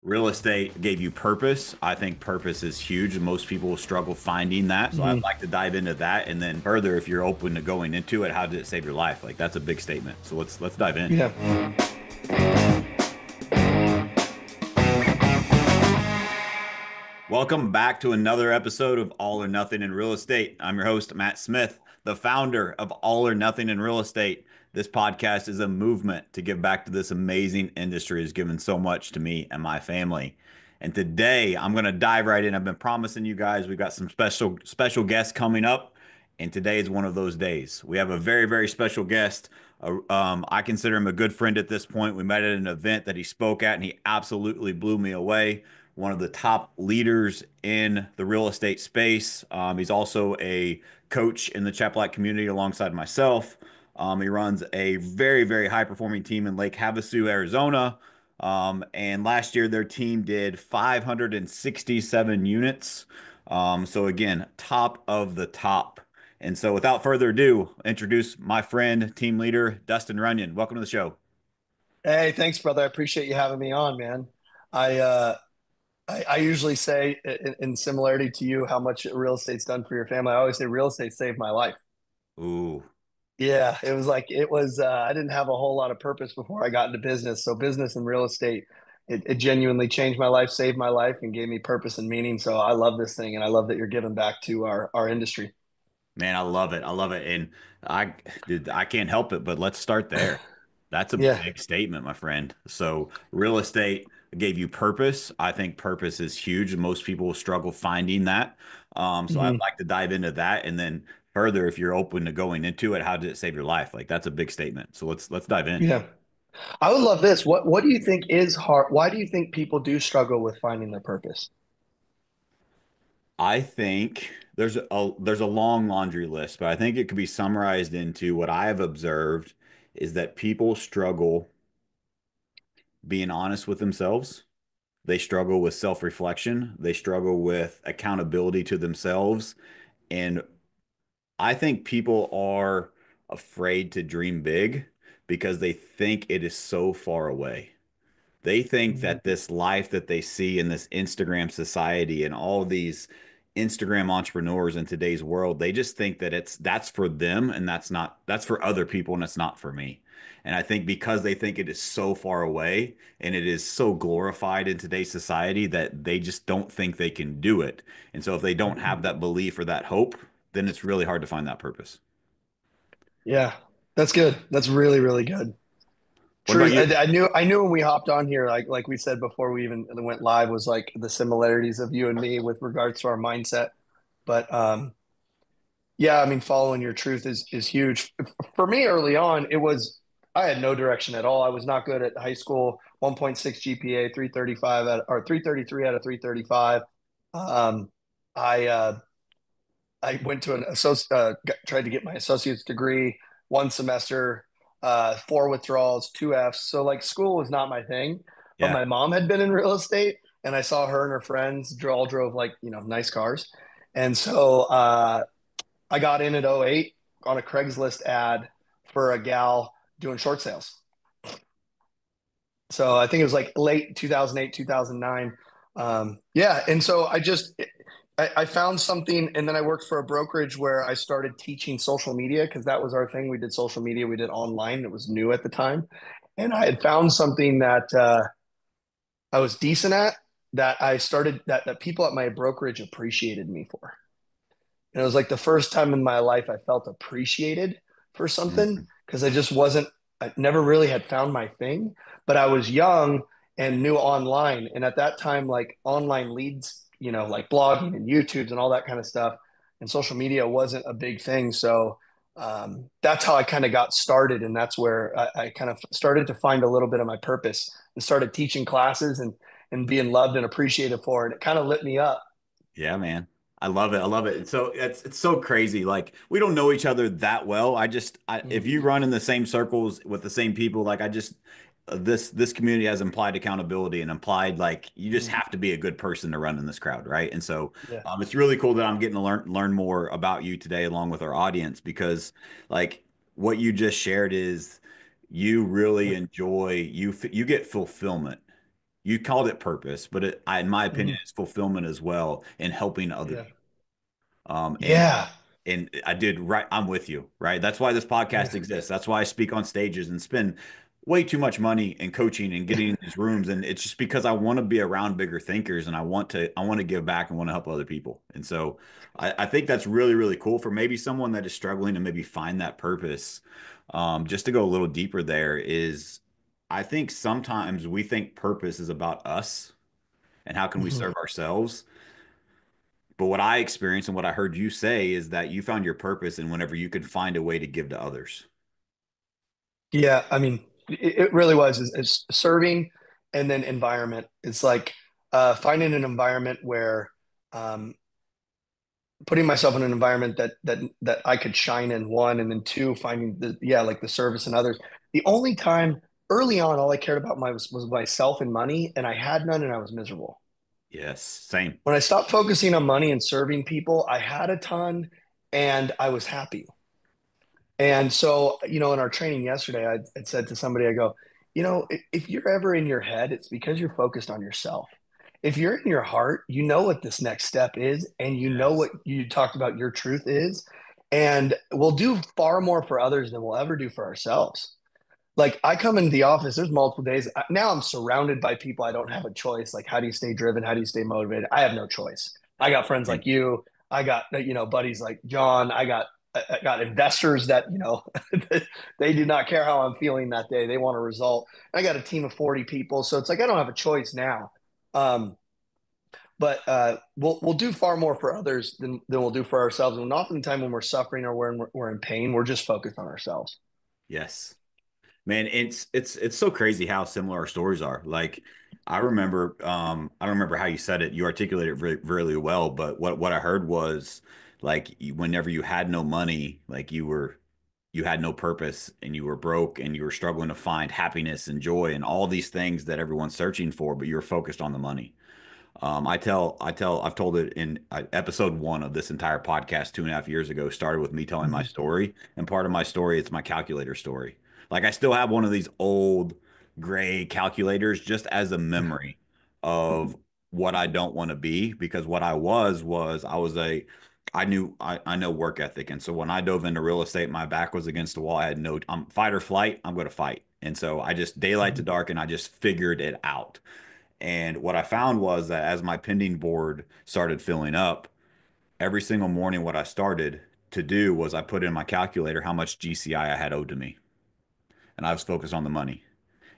Real estate gave you purpose. I think purpose is huge, and most people struggle finding that. So I'd Mhm. like to dive into that, and then further, if you're open to going into it, how did it save your life? Like that's a big statement. So let's dive in. Yeah. Welcome back to another episode of All or Nothing in Real Estate. I'm your host, Matt Smith, the founder of All or Nothing in Real Estate. This podcast is a movement to give back to this amazing industry has given so much to me and my family. And today I'm going to dive right in. I've been promising you guys we've got some special guests coming up, and today is one of those days. We have a very special guest. I consider him a good friend at this point. We met at an event that he spoke at, and he absolutely blew me away. One of the top leaders in the real estate space. He's also a coach in the Chaplac community alongside myself. He runs a very high performing team in Lake Havasu, Arizona. And last year, their team did 567 units. So, again, top of the top. And so, without further ado, introduce my friend, team leader, Dustin Runyon. Welcome to the show. Hey, thanks, brother. I appreciate you having me on, man. I uh I usually say in similarity to you how much real estate's done for your family. I always say real estate saved my life. Ooh, Yeah, it was I didn't have a whole lot of purpose before I got into business. So business and real estate, it genuinely changed my life, saved my life, and gave me purpose and meaning. So I love this thing and I love that you're giving back to our industry. man, I love it. I love it. And I, dude, I can't help it, but let's start there. That's a Yeah. big statement, my friend. So, real estate gave you purpose. I think purpose is huge. Most people struggle finding that. So I'd Mhm. like to dive into that, and then further, if you're open to going into it, how did it save your life? Like that's a big statement. So let's dive in. Yeah. I would love this. What do you think is hard? Why do you think people do struggle with finding their purpose? I think there's a long laundry list, but I think it could be summarized into what I have observed is that people struggle being honest with themselves. They struggle with self-reflection. They struggle with accountability to themselves. And I think people are afraid to dream big because they think it is so far away. They think Mhm. that this life that they see in this Instagram society and all these Instagram entrepreneurs in today's world, they just think that that's for them and that's for other people and it's not for me. And I think because they think it is so far away and it is so glorified in today's society that they just don't think they can do it. And so if they don't Mhm. have that belief or that hope, then it's really hard to find that purpose. Yeah, that's good. That's really good. What about Truth. you? I knew when we hopped on here, like we said before we even went live, was like the similarities of you and me with regards to our mindset. But yeah, I mean, following your truth is huge. For me, early on, it was I had no direction at all. I was not good at high school. 1.6 GPA, 335 out or 333 out of 335. Um, I uh, I went to tried to get my associate's degree, one semester, four withdrawals, two Fs. So like school was not my thing, but Yeah. my mom had been in real estate, and I saw her and her friends all drove like nice cars, and so I got in at '08 on a Craigslist ad for a gal doing short sales. So I think it was like late 2008, 2009. Yeah. And so I found something, and then I worked for a brokerage where I started teaching social media because that was our thing. We did social media, we did online. It was new at the time. And I had found something that I was decent at that people at my brokerage appreciated me for. And it was like the first time in my life I felt appreciated for something Mhm. because I never really had found my thing, but I was young and new online. And at that time, like online leads, like blogging and YouTubes and all that kind of stuff, and social media wasn't a big thing. So that's how I kind of got started. And that's where I kind of started to find a little bit of my purpose and started teaching classes and being loved and appreciated for it. It kind of lit me up. Yeah, man. I love it. I love it. So it's so crazy. Like we don't know each other that well. If you run in the same circles with the same people, like I just this community has implied accountability and implied like you just Mhm. have to be a good person to run in this crowd, right? And so Yeah. it's really cool that I'm getting to learn more about you today along with our audience because like what you just shared is you really enjoy you get fulfillment. You called it purpose, but in my opinion, Mhm. it's fulfillment as well in helping other Yeah. people. And Yeah. I did right. I'm with you, right? That's why this podcast Yeah. exists. That's why I speak on stages and spend way too much money in coaching and getting in these rooms. And it's just because I want to be around bigger thinkers and I want to give back and want to help other people. And so I think that's really, really cool for maybe someone that is struggling to maybe find that purpose. Just to go a little deeper there is I think sometimes we think purpose is about us and how can we Mhm. serve ourselves. But what I experienced and what I heard you say is that you found your purpose and whenever you could find a way to give to others. Yeah. I mean, it really was is serving and then environment. It's like finding an environment where um, putting myself in an environment that I could shine in, one, and then two, finding like the service and others. The only time early on, all I cared about was myself and money, and I had none, and I was miserable. Yes, same. When I stopped focusing on money and serving people, I had a ton, and I was happy. And so, in our training yesterday, I said to somebody, I go, if you're ever in your head, it's because you're focused on yourself. If you're in your heart, you know what this next step is, and you know Yes. what you talked about your truth is, and we'll do far more for others than we'll ever do for ourselves. Like I come into the office, there's multiple days. Now I'm surrounded by people. I don't have a choice. Like, how do you stay driven? How do you stay motivated? I have no choice. I got friends like Same. you. I got, buddies like John. I got investors that, they do not care how I'm feeling that day. They want a result. I got a team of 40 people. So it's like, I don't have a choice now. Um, but we'll do far more for others than we'll do for ourselves. And oftentimes when we're suffering or we're in pain, we're just focused on ourselves. Yes. Man, it's so crazy how similar our stories are. Like I don't remember how you said it. You articulated it really well, but what I heard was like whenever you had no money, like you had no purpose and you were broke and you were struggling to find happiness and joy and all these things that everyone's searching for, but you were focused on the money. I've told it in episode one of this entire podcast 2.5 years ago, started with me telling my Mhm. story. And part of my story, it's my calculator story. Like I still have one of these old gray calculators just as a memory of what I don't want to be because what I was I know work ethic. And so when I dove into real estate, my back was against the wall. I had no, I'm fight or flight, I'm going to fight. And so I just daylight to Mhm. dark and I just figured it out. And what I found was that as my pending board started filling up, every single morning, what I started to do was I put in my calculator how much GCI I had owed to me. And I was focused on the money.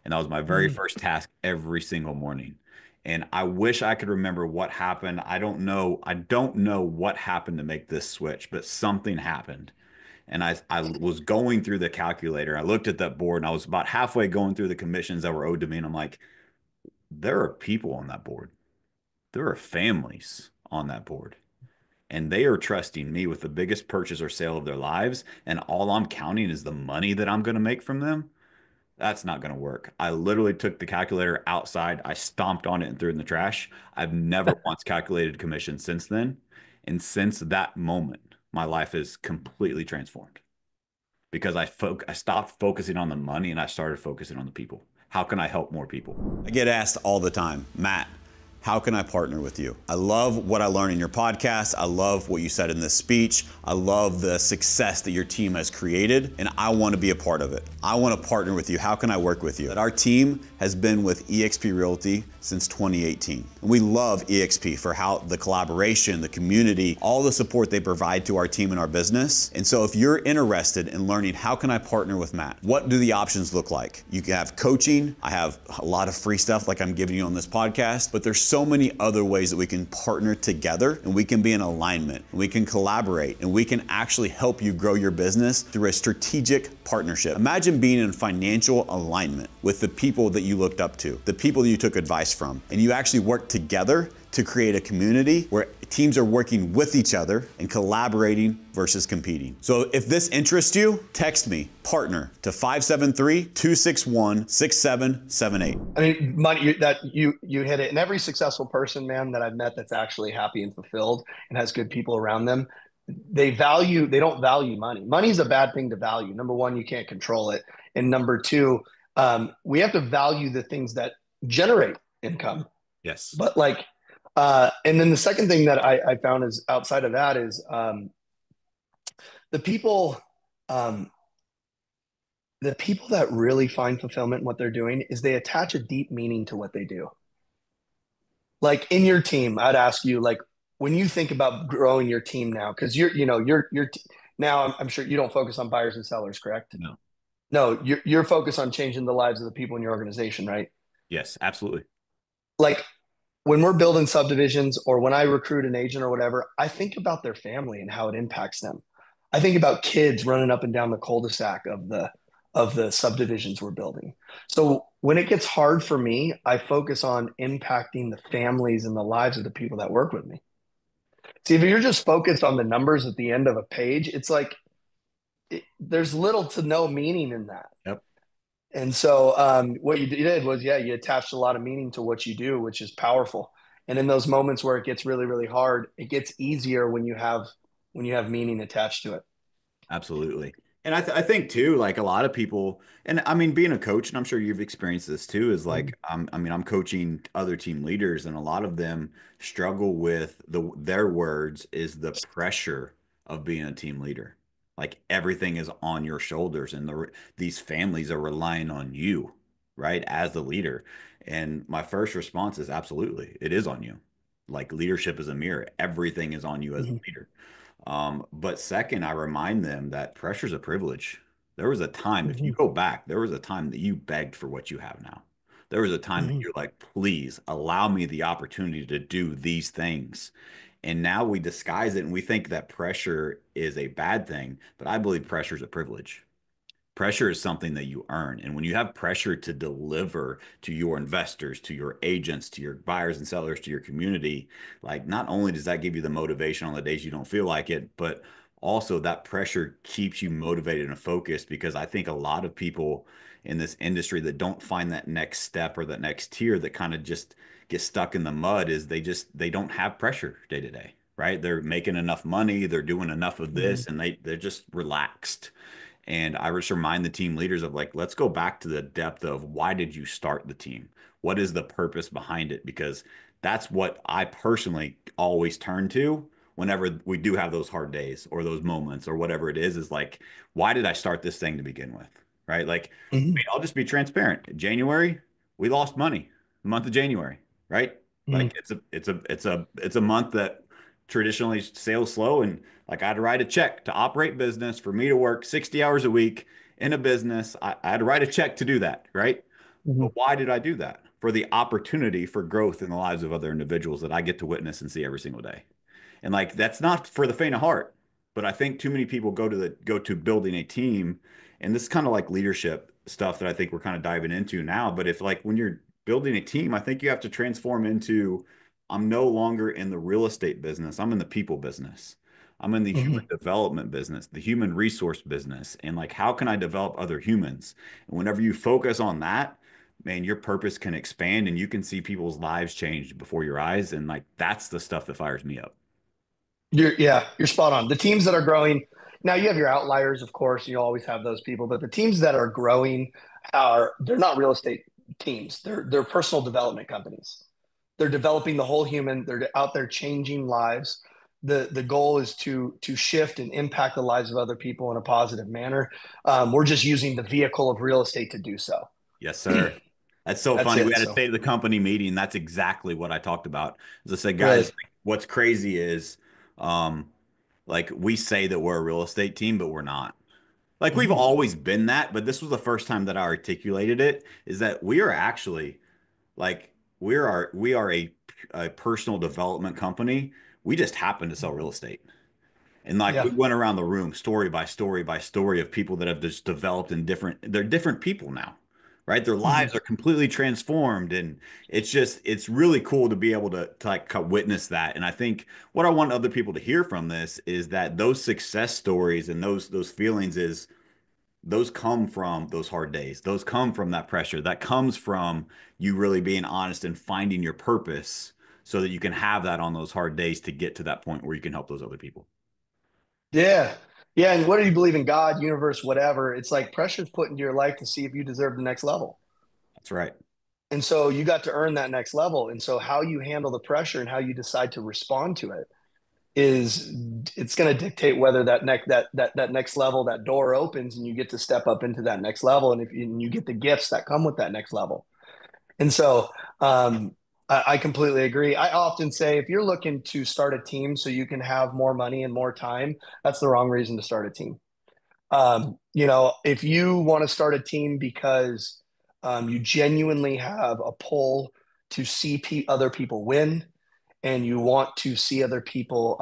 And that was my very Mhm. first task every single morning. And I wish I could remember what happened. I don't know. I don't know what happened to make this switch, but something happened. And I was going through the calculator. I looked at that board and I was about halfway going through the commissions that were owed to me. And I'm like, there are people on that board. There are families on that board, and they are trusting me with the biggest purchase or sale of their lives. And all I'm counting is the money that I'm going to make from them. That's not going to work. I literally took the calculator outside, I stomped on it and threw it in the trash. I've never once calculated commission since then. And since that moment, my life is completely transformed because I stopped focusing on the money and I started focusing on the people. How can I help more people? I get asked all the time, Matt, how can I partner with you? I love what I learned in your podcast. I love what you said in this speech. I love the success that your team has created, and I want to be a part of it. I want to partner with you. How can I work with you? Our team has been with eXp Realty since 2018. And we love eXp for how the collaboration, the community, all the support they provide to our team and our business. And so if you're interested in learning how can I partner with Matt, what do the options look like? You can have coaching. I have a lot of free stuff like I'm giving you on this podcast, but there's so many other ways that we can partner together and we can be in alignment and we can collaborate and we can actually help you grow your business through a strategic partnership. Imagine being in financial alignment with the people that you looked up to, the people that you took advice from, and you actually work together to create a community where teams are working with each other and collaborating versus competing. So if this interests you, text me, partner, to 573-261-6778. I mean, money that you hit it. And every successful person, man, that I've met that's actually happy and fulfilled and has good people around them, they don't value money. Money's a bad thing to value. Number one, you can't control it. And number two, we have to value the things that generate. income. Yes. But like, and then the second thing that I found is outside of that is the people, um, the people that really find fulfillment in what they're doing is they attach a deep meaning to what they do. Like in your team, I'd ask you, like, when you think about growing your team now, because now I'm sure you don't focus on buyers and sellers, correct? No. No, you're focused on changing the lives of the people in your organization, right? Yes, absolutely. Like when we're building subdivisions or when I recruit an agent or whatever, I think about their family and how it impacts them. I think about kids running up and down the cul-de-sac of the subdivisions we're building. So when it gets hard for me, I focus on impacting the families and the lives of the people that work with me. See, if you're just focused on the numbers at the end of a page, it's like there's little to no meaning in that. Yep. And so what you did was, yeah, you attached a lot of meaning to what you do, which is powerful. And in those moments where it gets really, really hard, it gets easier when you have meaning attached to it. Absolutely. And I think too, like a lot of people, and I mean, being a coach, and I'm sure you've experienced this too, is Mhm. like, I mean, I'm coaching other team leaders, and a lot of them struggle with their words is the pressure of being a team leader. Like everything is on your shoulders, and these families are relying on you, right, as the leader. And my first response is absolutely, it is on you. Like leadership is a mirror. Everything is on you as the Mhm. leader. But second, I remind them that pressure is a privilege. There was a time, if you Mhm. go back, there was a time that you begged for what you have now. There was a time that Mhm. you're like, please allow me the opportunity to do these things. And now we disguise it and we think that pressure is a bad thing, but I believe pressure is a privilege. Pressure is something that you earn. And when you have pressure to deliver to your investors, to your agents, to your buyers and sellers, to your community, like not only does that give you the motivation on the days you don't feel like it, but also that pressure keeps you motivated and focused because I think a lot of people in this industry that don't find that next step or that next tier that kind of just get stuck in the mud is they don't have pressure day to day, right? They're making enough money, they're doing enough of Mhm. this, and they're just relaxed. And I just remind the team leaders of like, let's go back to the depth of why did you start the team? What is the purpose behind it? Because that's what I personally always turn to whenever we do have those hard days or those moments or whatever it is like, why did I start this thing to begin with? Right? Like, I Mhm. mean, I'll just be transparent. January, we lost money, the month of January, right? Mhm. Like it's a month that traditionally sales slow and like I had to write a check to operate business for me to work 60 hours a week in a business. I had to write a check to do that, right? Mhm. But why did I do that? For the opportunity for growth in the lives of other individuals that I get to witness and see every single day. And like that's not for the faint of heart, but I think too many people go to building a team, and this is kind of like leadership stuff that I think we're kind of diving into now. But if like when you're building a team, I think you have to transform into I'm no longer in the real estate business. I'm in the people business. I'm in the human Mhm. development business, the human resource business, and like how can I develop other humans? And whenever you focus on that, man, your purpose can expand and you can see people's lives change before your eyes. And like that's the stuff that fires me up. You're spot on. The teams that are growing, now you have your outliers, of course, you always have those people, but the teams that are growing they're not real estate teams. They're personal development companies. They're developing the whole human. They're out there changing lives. The goal is to shift and impact the lives of other people in a positive manner. We're just using the vehicle of real estate to do so. Yes, sir. That's so That's funny. We it. had a So state of the company meeting. That's exactly what I talked about. As I said, guys, really. like, what's crazy is, um, like we say that we're a real estate team, but we're not. Like we've Mhm. always been that, but this was the first time that I articulated it, is that we are actually like we are a personal development company. We just happen to sell real estate. And like we Yeah. went around the room story by story by story of people that have just developed in they're different people now, right? Their Mhm. lives are completely transformed. And it's really cool to be able to like witness that. And I think what I want other people to hear from this is that those success stories and those feelings is those come from those hard days. Those come from that pressure. That comes from you really being honest and finding your purpose so that you can have that on those hard days to get to that point where you can help those other people. Yeah. Yeah. And what do you believe in, God, universe, whatever? It's like pressure's put into your life to see if you deserve the next level. That's right. And so you got to earn that next level. And so how you handle the pressure and how you decide to respond to it is it's going to dictate whether that next level, that door opens and you get to step up into that next level, and if you get the gifts that come with that next level. And so I completely agree. I often say if you're looking to start a team so you can have more money and more time, that's the wrong reason to start a team. If you want to start a team because you genuinely have a pull to see other people win, and you want to see other people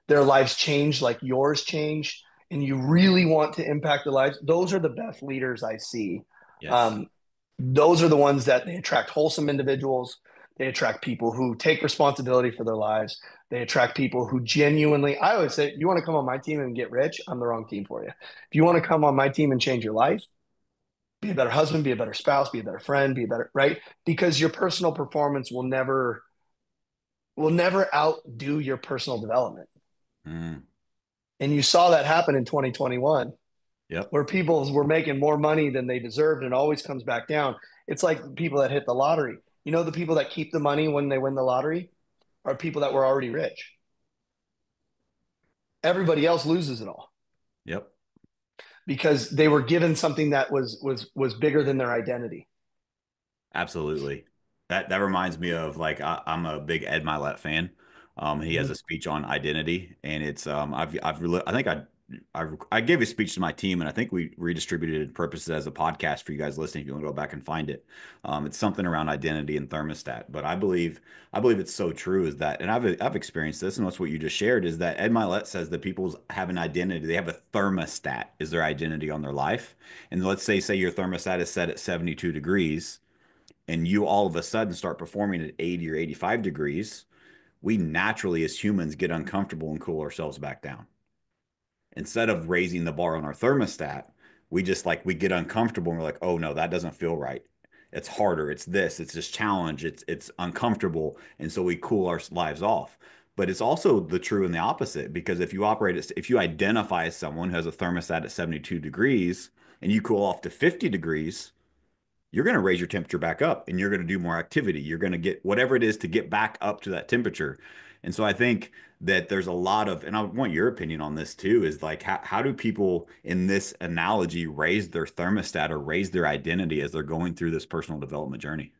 their lives change like yours changed, and you really want to impact their lives, those are the best leaders I see. Yes. um, those are the ones that they attract wholesome individuals. They attract people who take responsibility for their lives. They attract people who genuinely, I always say, you want to come on my team and get rich, I'm the wrong team for you. If you want to come on my team and change your life, be a better husband, be a better spouse, be a better friend, be a better, right? Because your personal performance will never outdo your personal development. Mm. And you saw that happen in 2021, Yep. where people were making more money than they deserved, and it always comes back down. It's like people that hit the lottery. The people that keep the money when they win the lottery are people that were already rich. Everybody else loses it all Yep. because they were given something that was bigger than their identity. Absolutely. That reminds me of like I'm a big Ed Milet fan. He has Mm-hmm. a speech on identity, and it's I think I gave a speech to my team, and I think we redistributed it purposes as a podcast for you guys listening. If you want to go back and find it, it's something around identity and thermostat. But I believe it's so true is that, and I've experienced this, and that's what you just shared is that Ed Milet says that people have an identity. They have a thermostat is their identity on their life, and let's say your thermostat is set at 72 degrees and you all of a sudden start performing at 80 or 85 degrees, we naturally as humans get uncomfortable and cool ourselves back down. Instead of raising the bar on our thermostat, we get uncomfortable and we're like, "Oh no, that doesn't feel right. It's harder. It's this challenge. It's uncomfortable." And so we cool our lives off. But it's also the true and the opposite because if you identify as someone who has a thermostat at 72 degrees and you cool off to 50 degrees, you're going to raise your temperature back up and you're going to do more activity. You're going to get whatever it is to get back up to that temperature. And so I think that there's a lot of, and I want your opinion on this too, is like, how do people in this analogy raise their thermostat or raise their identity as they're going through this personal development journey?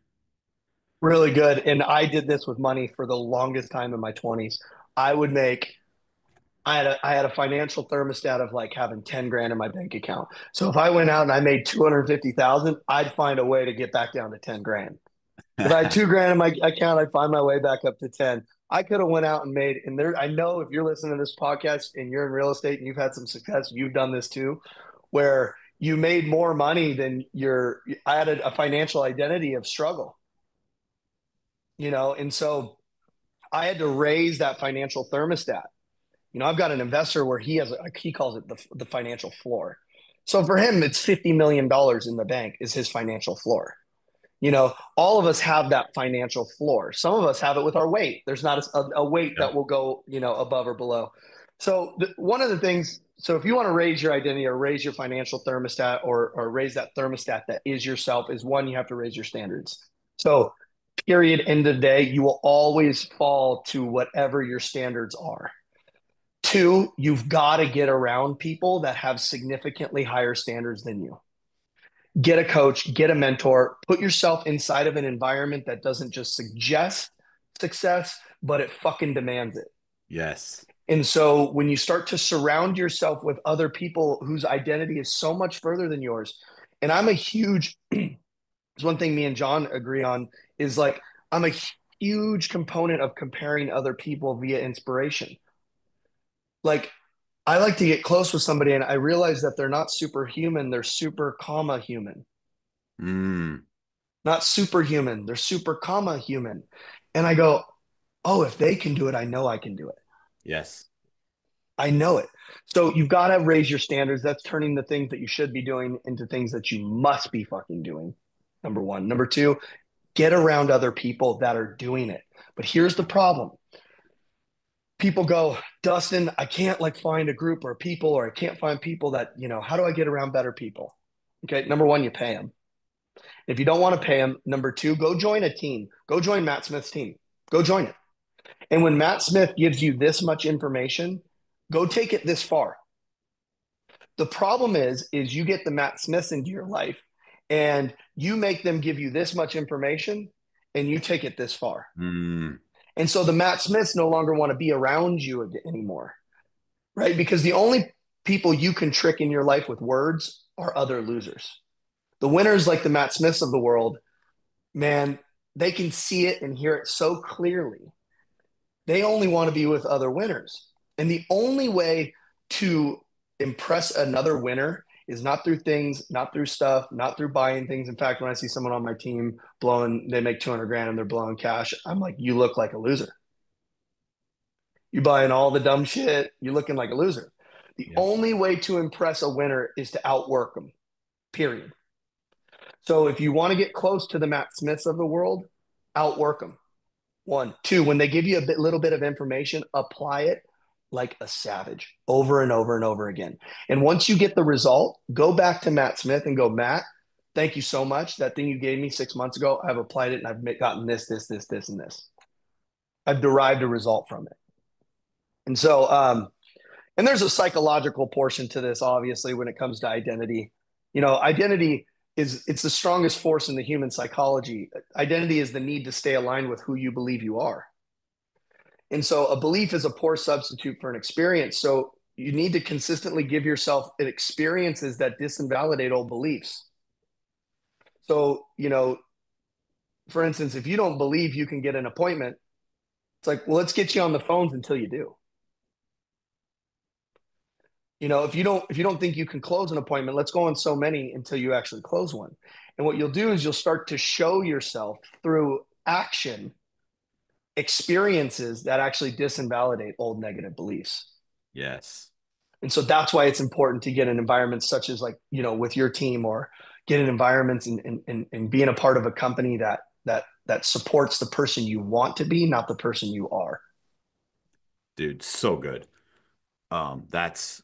Really good. And I did this with money for the longest time in my 20s. I would make I had a financial thermostat of like having 10 grand in my bank account. So if I went out and I made 250,000, I'd find a way to get back down to 10 grand. If I had 2 grand in my account, I'd find my way back up to 10. I could have went out and made, and there, I know if you're listening to this podcast and you're in real estate and you've had some success, you've done this too, where you made more money than I had a financial identity of struggle, and so I had to raise that financial thermostat. I've got an investor where he calls it the financial floor. So for him, it's $50 million in the bank is his financial floor. All of us have that financial floor. Some of us have it with our weight. There's not a weight Yep. that will go, above or below. So one of the things, so if you want to raise your identity or raise your financial thermostat or raise that thermostat that is yourself, is one, you have to raise your standards. So period, end of the day, you will always fall to whatever your standards are. Two, you've got to get around people that have significantly higher standards than you. Get a coach, get a mentor, put yourself inside of an environment that doesn't just suggest success, but it fucking demands it. Yes. And so when you start to surround yourself with other people whose identity is so much further than yours, and I'm a huge, there's one thing me and John agree on is like, I'm a huge component of comparing other people via inspiration. Like, I like to get close with somebody and I realize that they're not superhuman, they're super comma human. Mm, Not superhuman, they're super comma human. And I go, oh, if they can do it, I know I can do it. yes. I know it. So you've got to raise your standards. That's turning the things that you should be doing into things that you must be fucking doing. Number one. Number two, get around other people that are doing it. But here's the problem. People go, Dustin, I can't like find a group or people, or I can't find people that, how do I get around better people? Okay. Number one, you pay them. If you don't want to pay him, number two, go join a team. Go join Matt Smith's team. Go join it. And when Matt Smith gives you this much information, go take it this far. The problem is you get the Matt Smiths into your life and you make them give you this much information and you take it this far. Mm, And so the Matt Smiths no longer want to be around you anymore, right? Because the only people you can trick in your life with words are other losers. The winners, like the Matt Smiths of the world, man, they can see it and hear it so clearly. They only want to be with other winners. And the only way to impress another winner is not through things, not through stuff, not through buying things. In fact, when I see someone on my team blowing, they make 200 grand and they're blowing cash, I'm like, you look like a loser. You buying all the dumb shit, you're looking like a loser. The yep. only way to impress a winner is to outwork them, period. So if you want to get close to the Matt Smiths of the world, outwork them. One, two, when they give you little bit of information, apply it like a savage over and over and over again. And once you get the result, go back to Matt Smith and go, Matt, thank you so much. That thing you gave me 6 months ago, I've applied it and I've gotten this, and this. I've derived a result from it. And so, and there's a psychological portion to this, obviously, when it comes to identity. Identity it's the strongest force in the human psychology. Identity is the need to stay aligned with who you believe you are. And so a belief is a poor substitute for an experience. So you need to consistently give yourself experiences that disinvalidate old beliefs. So, for instance, if you don't believe you can get an appointment, it's like, well, let's get you on the phones until you do. If you don't think you can close an appointment, let's go on so many until you actually close one. And what you'll do is you'll start to show yourself through action experiences that actually disinvalidate old negative beliefs. Yes. And so that's why it's important to get an environment such as, like, with your team, or get an environment and being a part of a company that supports the person you want to be, not the person you are. Dude, so good. That's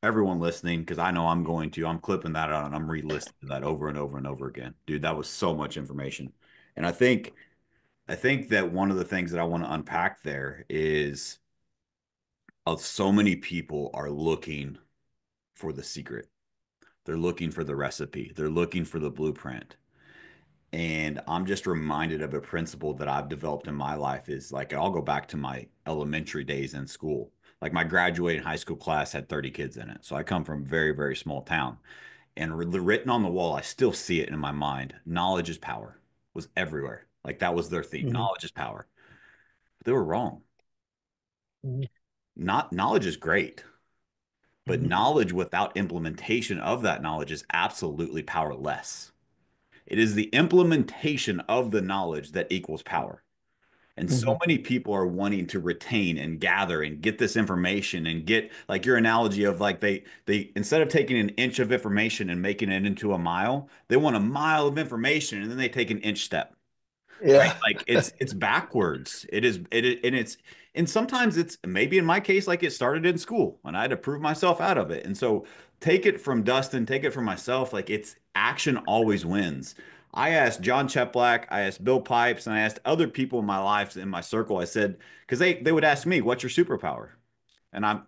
everyone listening, because I know I'm going to. I'm clipping that out and I'm re-listening to that over and over and over again. Dude, that was so much information. And I think that one of the things that I want to unpack there is so many people are looking for the secret. They're looking for the recipe. They're looking for the blueprint. And I'm just reminded of a principle that I've developed in my life is like, I'll go back to my elementary days in school. Like my graduating high school class had 30 kids in it. So I come from a very, very small town. And written on the wall, I still see it in my mind. Knowledge is power was everywhere. Like that was their theme. Mm-hmm. Knowledge is power. But they were wrong. Mm-hmm. Not knowledge is great, but Mm-hmm. knowledge without implementation of that knowledge is absolutely powerless. It is the implementation of the knowledge that equals power. And so Mm-hmm. many people are wanting to retain and gather and get this information and get like your analogy of like they instead of taking an inch of information and making it into a mile, they want a mile of information and then they take an inch step. Right? Yeah. Like it's backwards. And sometimes it's maybe in my case like it started in school and I had to prove myself out of it. And so take it from Dustin, take it from myself, like it's action always wins. I asked John Cheplack, I asked Bill Pipes, and I asked other people in my life in my circle. I said, because they would ask me, what's your superpower? And I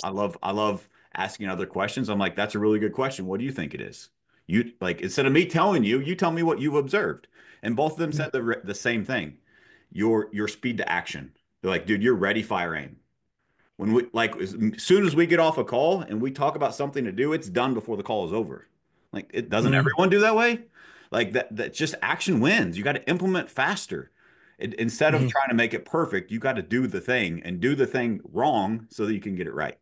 love asking other questions. I'm like, that's a really good question. What do you think it is? You like instead of me telling you, you tell me what you've observed. And both of them said the same thing. Your speed to action. They're like, dude, you're ready, fire, aim. When we like as soon as we get off a call and we talk about something to do, it's done before the call is over. Like it doesn't Mm-hmm. everyone do that way? Like that just action wins. You got to implement faster. Instead of Mm-hmm. trying to make it perfect, you got to do the thing and do the thing wrong so that you can get it right.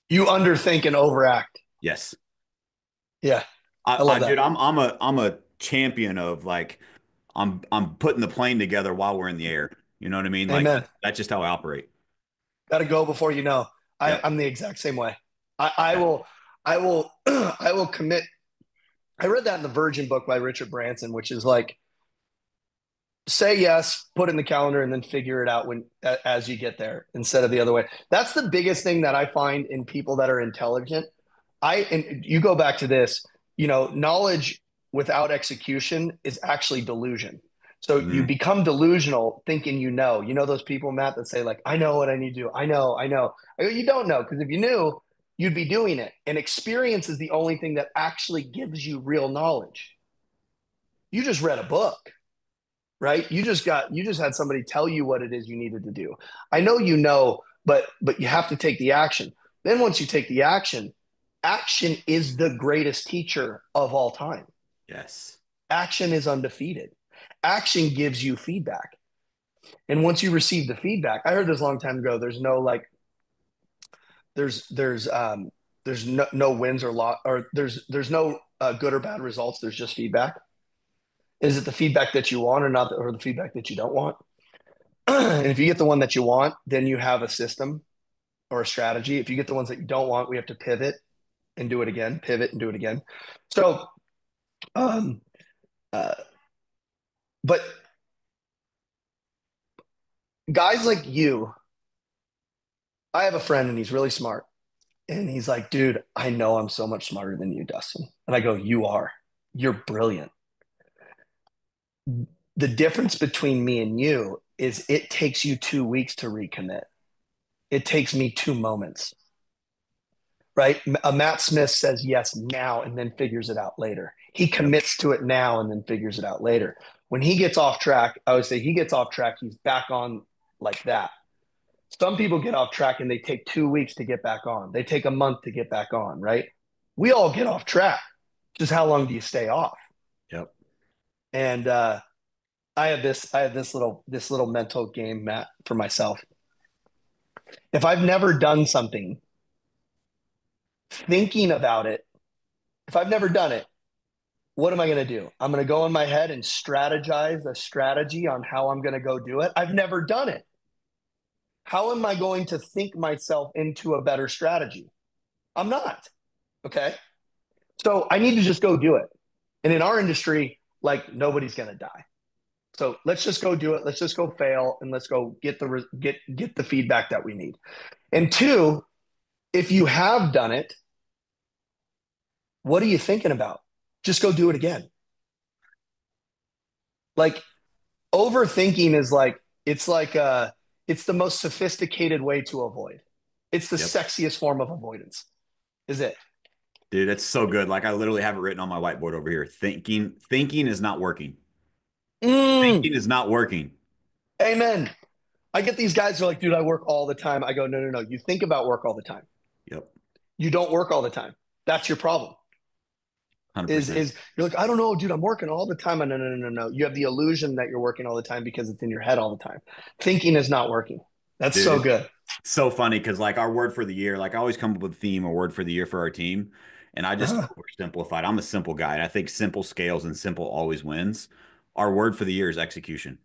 You underthink and overact. Yes. Yeah. I I love dude, that. I'm a champion of like I'm putting the plane together while we're in the air. You know what I mean? Like Amen. that's just how I operate. Got to go before you know. Yep. I'm the exact same way. I Yeah. will, I will, I will commit. I read that in the Virgin book by Richard Branson, which is like, say yes, put it in the calendar, and then figure it out as you get there, instead of the other way. That's the biggest thing that I find in people that are intelligent. And you go back to this, knowledge without execution is actually delusion. So you Mm, become delusional thinking you know those people, Matt, that say like, I know what I need to do. I know, I know. I go, you don't know, because if you knew, you'd be doing it. And experience is the only thing that actually gives you real knowledge. You just read a book, right? You just had somebody tell you what it is you needed to do. I know, but you have to take the action. Then once you take the action, action is the greatest teacher of all time. yes. Action is undefeated. Action gives you feedback. And once you receive the feedback, I heard this a long time ago, there's no like there's no wins or loss, or there's no good or bad results. There's just feedback. Is it the feedback that you want or not, or the feedback that you don't want? And if you get the one that you want, then you have a system or a strategy. If you get the ones that you don't want, we have to pivot and do it again, pivot and do it again. So, um, uh, but guys like you, I have a friend and he's really smart. And he's like, dude, I know I'm so much smarter than you, Dustin. And I go, you are. You're brilliant. The difference between me and you is it takes you 2 weeks to recommit. It takes me 2 moments, right? A Matt Smith says yes now and then figures it out later. He Yep. commits to it now and then figures it out later. When he gets off track, I would say he gets off track, he's back on like that. Some people get off track and they take 2 weeks to get back on. They take a month to get back on, right? We all get off track. Just how long do you stay off? Yep. And I have this little mental game, Matt, for myself. If I've never done something, thinking about it, if I've never done it, what am I going to do? I'm going to go in my head and strategize a strategy on how I'm going to go do it. I've never done it. How am I going to think myself into a better strategy? I'm not. Okay. So I need to just go do it. And in our industry, like nobody's going to die. So let's just go do it. Let's just go fail and let's go get the feedback that we need. And two, if you have done it, what are you thinking about? Just go do it again. Like overthinking is like it's the most sophisticated way to avoid. It's the Yep. sexiest form of avoidance. Is it? Dude, that's so good. Like I literally have it written on my whiteboard over here. Thinking is not working. Mm, Thinking is not working. amen. I get these guys who are like, dude, I work all the time. I go, no, no, no. You think about work all the time. Yep. You don't work all the time. That's your problem. Is 100%. is you're like, I don't know, dude, I'm working all the time. No, no, no, no, no. You have the illusion that you're working all the time because it's in your head all the time. Thinking is not working. That's Dude, so it's good. so funny because like our word for the year, like I always come up with a theme or word for the year for our team. And I just Uh-huh. oversimplified. I'm a simple guy, and I think simple scales and simple always wins. Our word for the year is execution,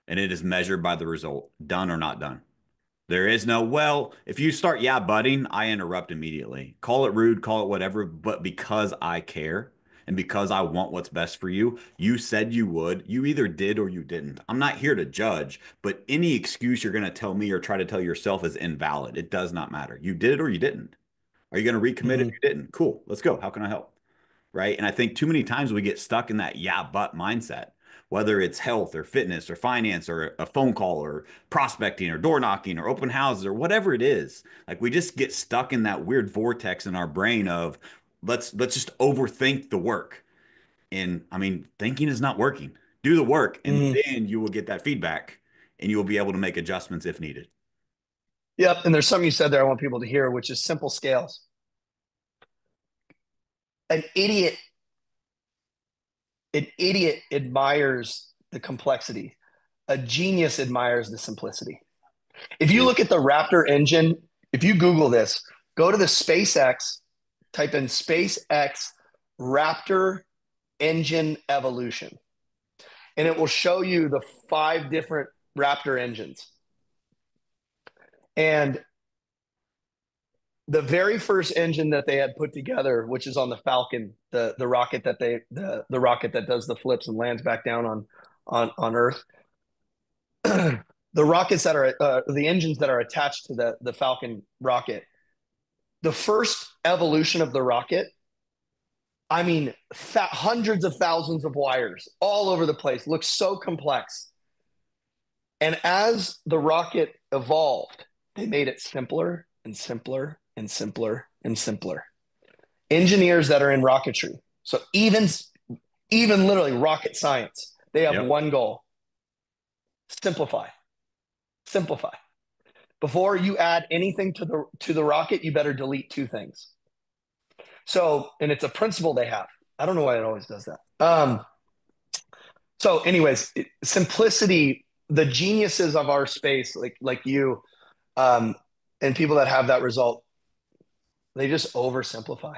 and it is measured by the result, done or not done. There is no, well, if you start yeah butting, I interrupt immediately. Call it rude, call it whatever, but because I care and because I want what's best for you, you said you would. You either did or you didn't. I'm not here to judge, but any excuse you're going to tell me or try to tell yourself is invalid. It does not matter. You did it or you didn't. Are you going to recommit if Mhm. you didn't? Cool. Let's go. How can I help? Right? And I think too many times we get stuck in that yeah, but mindset, whether it's health or fitness or finance or a phone call or prospecting or door knocking or open houses or whatever it is. Like we just get stuck in that weird vortex in our brain of let's just overthink the work. And I mean, thinking is not working. Do the work and Mhm. then you will get that feedback and you will be able to make adjustments if needed. Yep. And there's something you said there I want people to hear, which is simple scales. An idiot, an idiot admires the complexity. A genius admires the simplicity. If you Dude, look at the Raptor engine, if you Google this, go to the SpaceX, type in SpaceX Raptor engine evolution, and it will show you the 5 different Raptor engines. And the very first engine that they had put together, which is on the Falcon, the rocket that the rocket that does the flips and lands back down on Earth, the rockets that are the engines that are attached to the Falcon rocket, the first evolution of the rocket I mean, hundreds of thousands of wires all over the place. Looks so complex. And as the rocket evolved, they made it simpler and simpler and simpler and simpler. Engineers that are in rocketry, so even literally rocket science, they have Yep. one goal: simplify, simplify. Before you add anything to the rocket, you better delete two things. So, and it's a principle they have. I don't know why it always does that. So, anyways, simplicity. The geniuses of our space, like you, um, and people that have that result, they just oversimplify.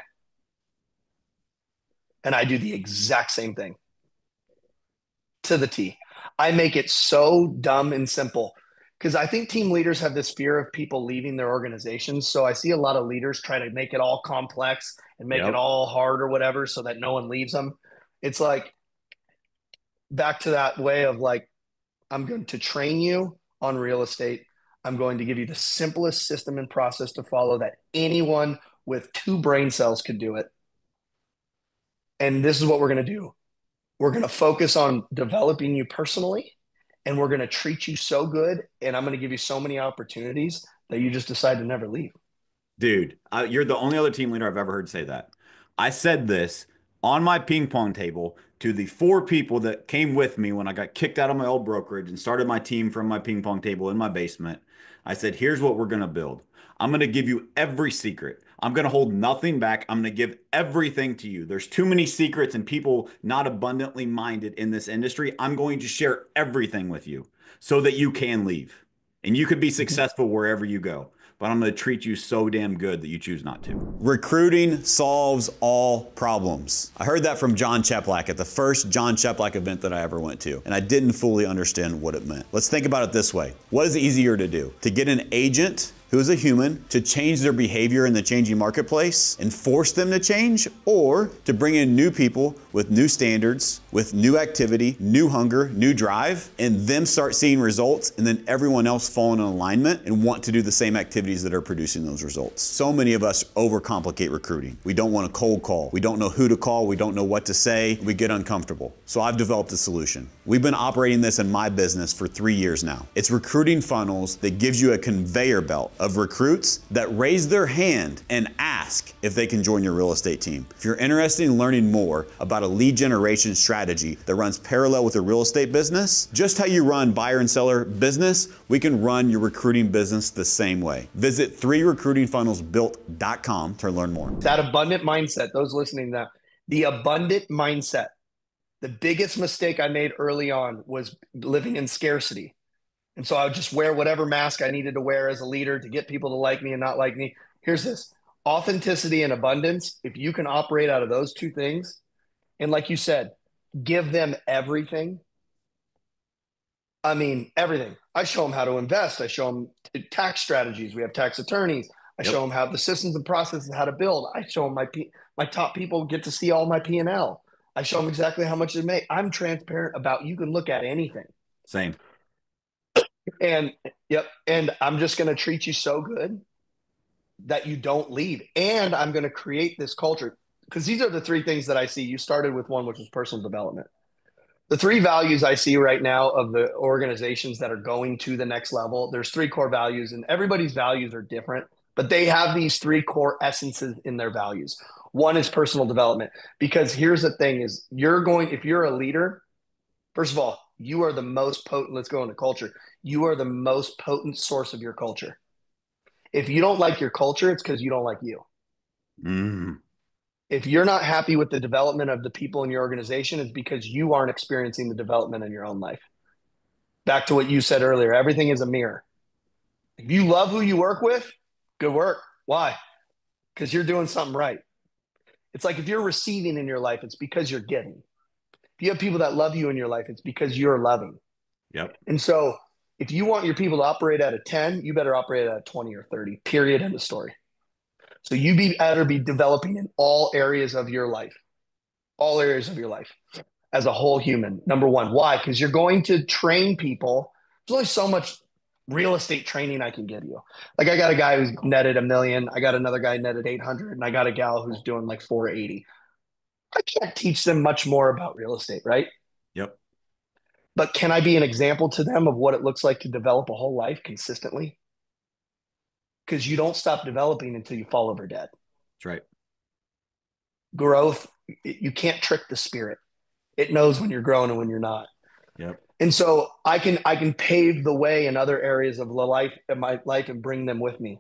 And I do the exact same thing to the T. I make it so dumb and simple because I think team leaders have this fear of people leaving their organizations. So I see a lot of leaders try to make it all complex and make it Yep. all hard or whatever so that no one leaves them. It's like back to that way of like, I'm going to train you on real estate. I'm going to give you the simplest system and process to follow that anyone with two brain cells could do it. And this is what we're going to do. We're going to focus on developing you personally, and we're going to treat you so good. And I'm going to give you so many opportunities that you just decide to never leave. Dude, you're the only other team leader I've ever heard say that. I said this on my ping pong table to the four people that came with me when I got kicked out of my old brokerage and started my team from my ping pong table in my basement. I said, here's what we're going to build. I'm going to give you every secret. I'm going to hold nothing back. I'm going to give everything to you. There's too many secrets and people not abundantly minded in this industry. I'm going to share everything with you so that you can leave and you could be successful wherever you go, but I'm going to treat you so damn good that you choose not to. Recruiting solves all problems. I heard that from John Cheplack at the first John Cheplack event that I ever went to, and I didn't fully understand what it meant. Let's think about it this way. What is easier to do? To get an agent who is a human to change their behavior in the changing marketplace and force them to change, or to bring in new people with new standards, with new activity, new hunger, new drive, and them start seeing results, and then everyone else fall in alignment and want to do the same activities that are producing those results. So many of us overcomplicate recruiting. We don't want to cold call. We don't know who to call. We don't know what to say. We get uncomfortable. So I've developed a solution. We've been operating this in my business for 3 years now. It's recruiting funnels that gives you a conveyor belt of recruits that raise their hand and ask if they can join your real estate team. If you're interested in learning more about a lead generation strategy that runs parallel with a real estate business, just how you run buyer and seller business, we can run your recruiting business the same way. Visit 3recruitingfunnelsbuilt.com to learn more. That abundant mindset, those listening to that, the abundant mindset. The biggest mistake I made early on was living in scarcity. And so I would just wear whatever mask I needed to wear as a leader to get people to like me and not like me. Here's this: authenticity and abundance. If you can operate out of those two things, and like you said, give them everything. I mean, everything. I show them how to invest. I show them tax strategies. We have tax attorneys. I show Yep. them how the systems and processes, how to build. I show them my top people get to see all my P&L. I show them exactly how much they make. I'm transparent about, you can look at anything. Same. And yep. And I'm just going to treat you so good that you don't leave. And I'm going to create this culture, because these are the three things that I see. You started with one, which was personal development. The three values I see right now of the organizations that are going to the next level, there's three core values, and everybody's values are different, but they have these three core essences in their values. One is personal development, because here's the thing is, if you're a leader, first of all, you are the most potent, let's go into culture. You are the most potent source of your culture. If you don't like your culture, it's because you don't like you. Mm. If you're not happy with the development of the people in your organization, it's because you aren't experiencing the development in your own life. Back to what you said earlier, everything is a mirror. If you love who you work with, good work. Why? Because you're doing something right. It's like if you're receiving in your life, it's because you're giving. If you have people that love you in your life, it's because you're loving. Yep. And so if you want your people to operate at a 10, you better operate at a 20 or 30, period, end of story. So you better be developing in all areas of your life, all areas of your life as a whole human. Number one, why? Because you're going to train people. There's only so much real estate training I can give you. Like, I got a guy who's netted $1 million. I got another guy netted 800, and I got a gal who's doing like 480. I can't teach them much more about real estate, right? Yep. But can I be an example to them of what it looks like to develop a whole life consistently? Because you don't stop developing until you fall over dead. That's right. Growth, you can't trick the spirit. It knows when you're growing and when you're not. Yep. And so I can pave the way in other areas of my life and bring them with me.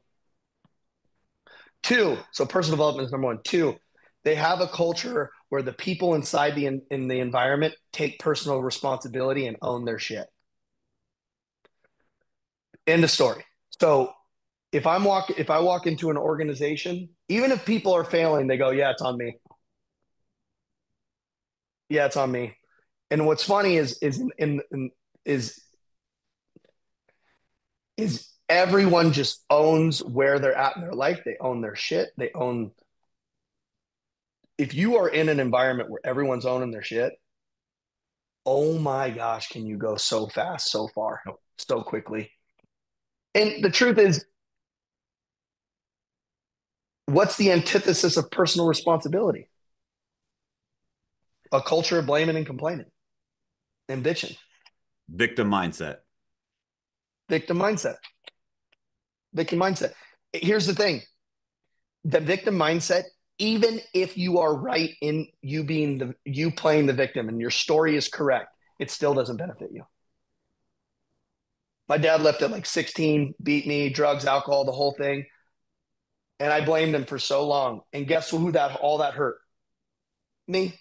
Two, so personal development is number one. Two, they have a culture where the people inside in the environment take personal responsibility and own their shit. End of story. So if I walk into an organization, even if people are failing, they go, "Yeah, it's on me. Yeah, it's on me." And what's funny is is everyone just owns where they're at in their life. They own their shit. They own. If you are in an environment where everyone's owning their shit, oh my gosh, can you go so fast, so far, Yep. so quickly? And the truth is, what's the antithesis of personal responsibility? A culture of blaming and complaining and bitching, Victim mindset. victim mindset, victim mindset. Here's the thing: the victim mindset, even if you are right in you playing the victim and your story is correct, it still doesn't benefit you. My dad left at like 16, beat me, drugs, alcohol, the whole thing. And I blamed him for so long. And guess who that all that hurt? Me.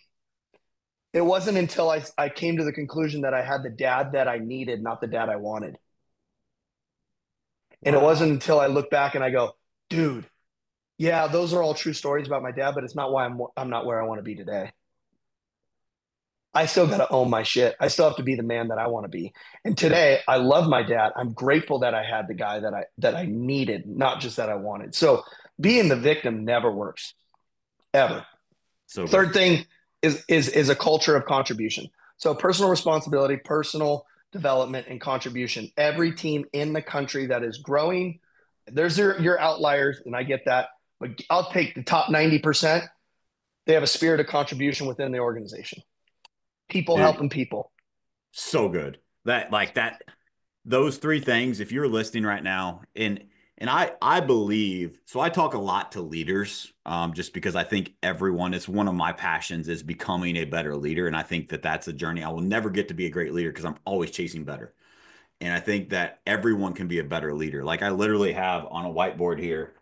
It wasn't until I came to the conclusion that I had the dad that I needed, not the dad I wanted. And it Wow. wasn't until I look back and I go, dude, yeah, those are all true stories about my dad, but it's not why I'm not where I want to be today. I still got to own my shit. I still have to be the man that I want to be. And Yep. today, I love my dad. I'm grateful that I had the guy that I needed, not just that I wanted. So being the victim never works ever. So good. Third thing is a culture of contribution. So personal responsibility, personal development, and contribution. Every team in the country that is growing, there's your outliers, and I get that. But I'll take the top 90%. They have a spirit of contribution within the organization. People Dude, helping people. so good. That those three things, if you're listening right now, and I believe, so I talk a lot to leaders, just because I think everyone, it's one of my passions is becoming a better leader. And I think that that's a journey. I will never get to be a great leader because I'm always chasing better. And I think that everyone can be a better leader. Like I literally have on a whiteboard here,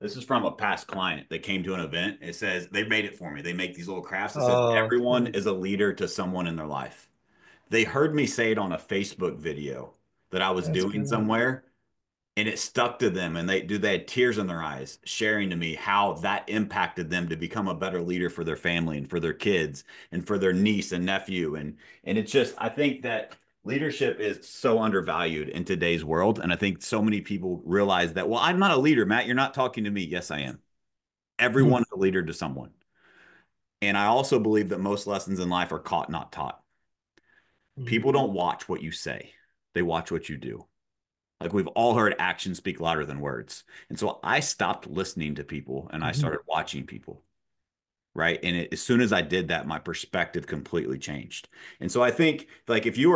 this is from a past client that came to an event. It says they made it for me. They make these little crafts. It says Oh, everyone is a leader to someone in their life. They heard me say it on a Facebook video that I was that's doing good. somewhere, and it stuck to them, and they had tears in their eyes sharing to me how that impacted them to become a better leader for their family and for their kids and for their niece and nephew. And it's just I think that leadership is so undervalued in today's world. And I think so many people realize that, well, I'm not a leader, Matt. You're not talking to me. Yes, I am. Everyone is a leader to someone. And I also believe that most lessons in life are caught, not taught. Mhm. People don't watch what you say, they watch what you do. Like we've all heard actions speak louder than words. And so I stopped listening to people and I Mhm. started watching people. Right. And as soon as I did that, my perspective completely changed. And so I think like if you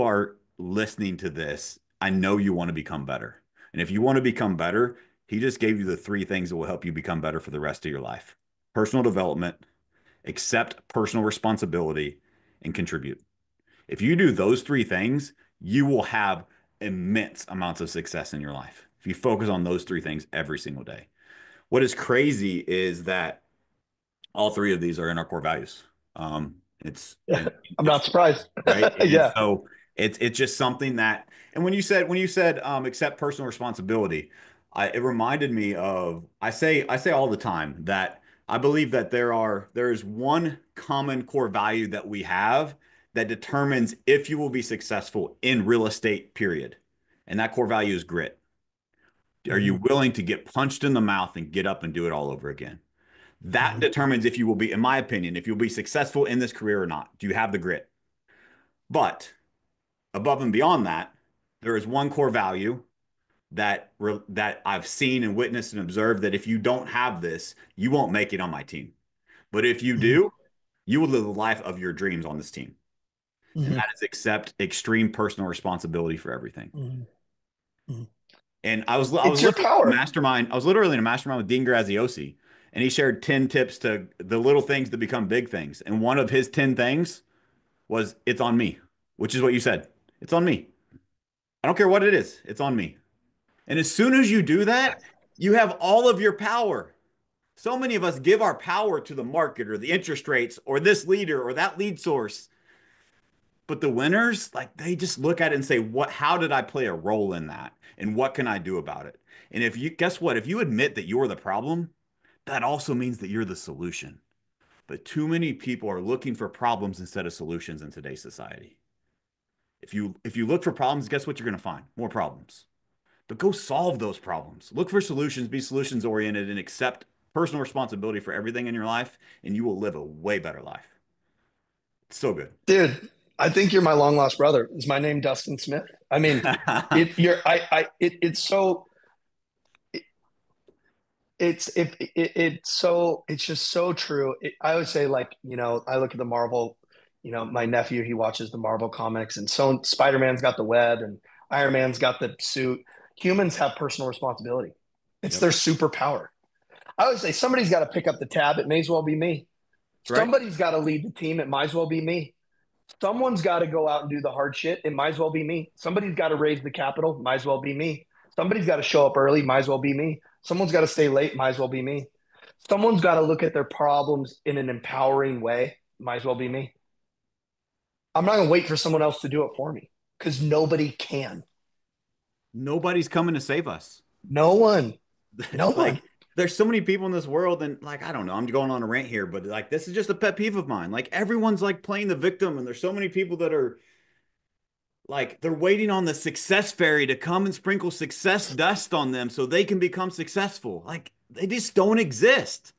are listening to this, I know you want to become better. And if you want to become better, he just gave you the three things that will help you become better for the rest of your life. Personal development, accept personal responsibility, and contribute. If you do those three things, you will have immense amounts of success in your life. If you focus on those three things every single day. What is crazy is that all three of these are in our core values. It's Yeah, and I'm it's not surprised. right, and Yeah. so it's just something that. And when you said accept personal responsibility, it reminded me of I say all the time that I believe that there is one common core value that we have that determines if you will be successful in real estate, period. And that core value is grit. Are you Mhm. willing to get punched in the mouth and get up and do it all over again? That Mhm. determines if you will be, in my opinion, if you'll be successful in this career or not. Do you have the grit? But above and beyond that, there is one core value that I've seen and witnessed and observed that if you don't have this, you won't make it on my team. But if you Mhm. do, you will live the life of your dreams on this team. And Mhm. that is accept extreme personal responsibility for everything. Mhm. Mhm. And I was It's your literally in a power. mastermind. I was literally in a mastermind with Dean Graziosi, and he shared 10 tips to the little things that become big things. And one of his 10 things was it's on me, which is what you said. It's on me. I don't care what it is. It's on me. And as soon as you do that, you have all of your power. So many of us give our power to the market or the interest rates or this leader or that lead source. But the winners, like they just look at it and say, "What, how did I play a role in that? And what can I do about it?" And if you guess what, if you admit that you're the problem, that also means that you're the solution. But too many people are looking for problems instead of solutions in today's society. If you look for problems, guess what you're going to find? More problems. But go solve those problems. Look for solutions, be solutions oriented, and accept personal responsibility for everything in your life, and you will live a way better life. It's so good. Dude, I think you're my long lost brother. Is my name Dustin Smith? I mean, it's so it's just so true. I would say, like, I look at the Marvel, my nephew, he watches the Marvel comics, and so Spider-Man's got the web and Iron Man's got the suit. Humans have personal responsibility. It's Yep. their superpower. I would say somebody's got to pick up the tab. It may as well be me. Right? Somebody's got to lead the team. It might as well be me. Someone's got to go out and do the hard shit. It might as well be me. Somebody's got to raise the capital. Might as well be me. Somebody's got to show up early. Might as well be me. Someone's got to stay late. Might as well be me. Someone's got to look at their problems in an empowering way. Might as well be me. I'm not going to wait for someone else to do it for me because nobody can. Nobody's coming to save us. No one. No one. Like, there's so many people in this world, and like, I don't know, I'm going on a rant here, but like, this is just a pet peeve of mine. Like, everyone's like playing the victim, and there's so many people that are like, they're waiting on the success fairy to come and sprinkle success dust on them so they can become successful. Like, they just don't exist.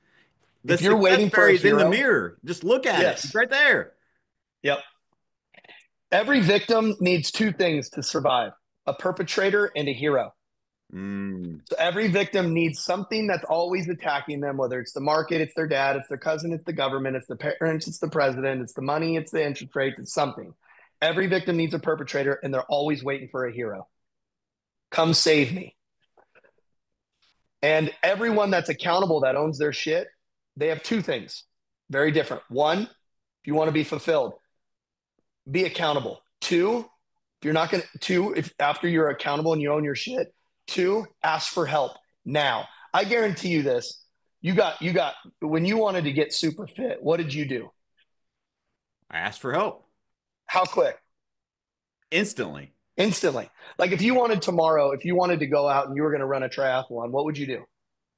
The If you're success waiting for a fairy is in the hero, mirror. Just look at it. It's yes. right there. Yep. Every victim needs two things to survive: a perpetrator and a hero. Mm, So every victim needs something that's always attacking them, whether it's the market, it's their dad, it's their cousin, it's the government, it's the parents, it's the president, it's the money, it's the interest rates, it's something. Every victim needs a perpetrator, and they're always waiting for a hero. Come save me. And everyone that's accountable that owns their shit, they have two things very different. One, if you want to be fulfilled, be accountable. Two, if you're not going to, two, if after you're accountable and you own your shit, two, ask for help now. I guarantee you this. When you wanted to get super fit, what did you do? I asked for help How quick? instantly. Instantly. Like if you wanted tomorrow, if you wanted to go out and you were going to run a triathlon, what would you do?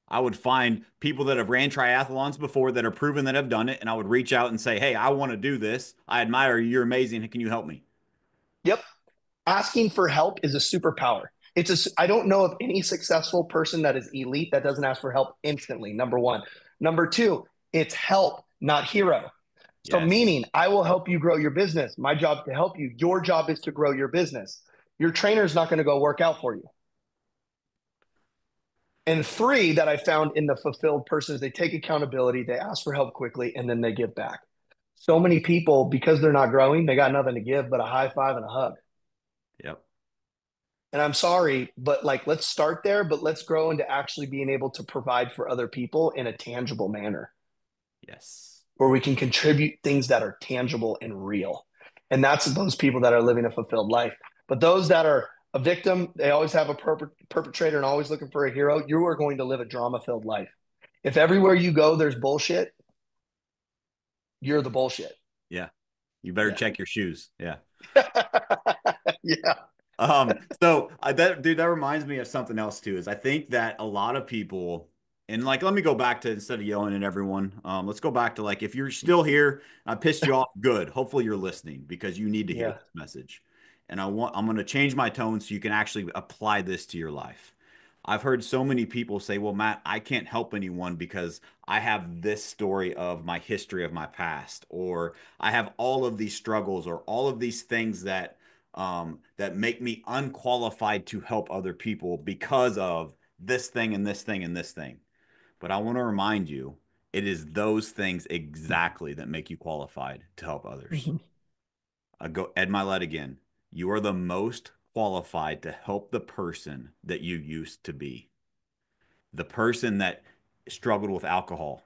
I would find people that have ran triathlons before that are proven that have done it, and I would reach out and say, "Hey, I want to do this. I admire you. You're amazing. Can you help me?" Yep. Asking for help is a superpower. I don't know of any successful person that is elite that doesn't ask for help instantly. Number one. Number two, it's help, not hero. So, Yes. meaning, I will help you grow your business. My job is to help you. Your job is to grow your business. Your trainer is not going to go work out for you. And three, that I found in the fulfilled person is they take accountability, they ask for help quickly, and then they give back. So many people, because they're not growing, they got nothing to give but a high five and a hug. Yep. And I'm sorry, but like, let's start there, but let's grow into actually being able to provide for other people in a tangible manner Yes. where we can contribute things that are tangible and real. And that's those people that are living a fulfilled life. But those that are a victim, they always have a perpetrator and always looking for a hero. You are going to live a drama filled life. If everywhere you go, there's bullshit, you're the bullshit. Yeah. You better Yeah. check your shoes. Yeah. Yeah. So that dude, that reminds me of something else too, is I think that a lot of people, and like, let me go back to instead of yelling at everyone, let's go back to like, if you're still here, I pissed you off, good. Hopefully you're listening because you need to hear Yeah. this message. And I'm going to change my tone so you can actually apply this to your life. I've heard so many people say, well, Matt, I can't help anyone because I have this story of my history of my past, or I have all of these struggles or all of these things that make me unqualified to help other people because of this thing and this thing and this thing. But I want to remind you, It is those things exactly that make you qualified to help others. Mhm. I go Ed Milet again. You are the most qualified to help the person that you used to be. The person that struggled with alcohol